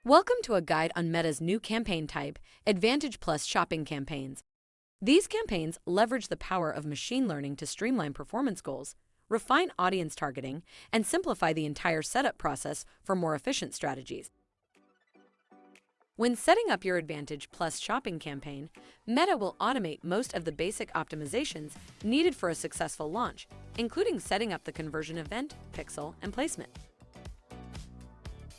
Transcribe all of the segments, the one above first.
Welcome to a guide on Meta's new campaign type, Advantage Plus shopping campaigns. These campaigns leverage the power of machine learning to streamline performance goals, refine audience targeting, and simplify the entire setup process for more efficient strategies. When setting up your Advantage Plus shopping campaign, Meta will automate most of the basic optimizations needed for a successful launch, including setting up the conversion event, pixel, and placement.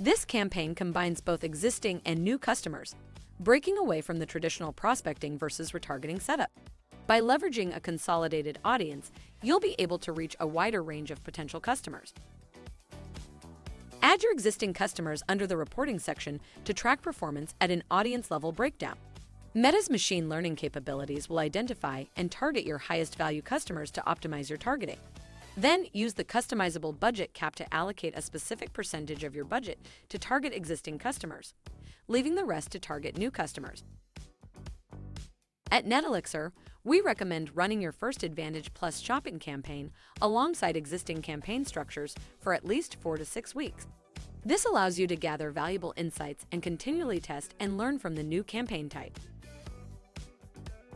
This campaign combines both existing and new customers, breaking away from the traditional prospecting versus retargeting setup. By leveraging a consolidated audience, you'll be able to reach a wider range of potential customers. Add your existing customers under the reporting section to track performance at an audience-level breakdown. Meta's machine learning capabilities will identify and target your highest value customers to optimize your targeting. Then use the customizable budget cap to allocate a specific percentage of your budget to target existing customers, leaving the rest to target new customers. At NetElixir, we recommend running your first Advantage Plus shopping campaign alongside existing campaign structures for at least 4 to 6 weeks. This allows you to gather valuable insights and continually test and learn from the new campaign type.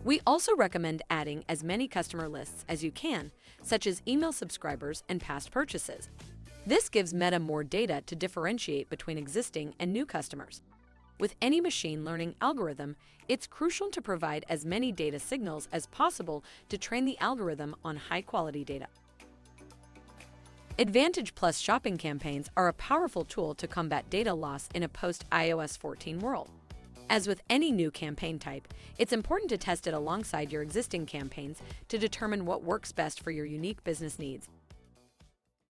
We also recommend adding as many customer lists as you can, such as email subscribers and past purchases. This gives Meta more data to differentiate between existing and new customers. With any machine learning algorithm, it's crucial to provide as many data signals as possible to train the algorithm on high-quality data. Advantage Plus shopping campaigns are a powerful tool to combat data loss in a post-iOS 14 world. As with any new campaign type, it's important to test it alongside your existing campaigns to determine what works best for your unique business needs.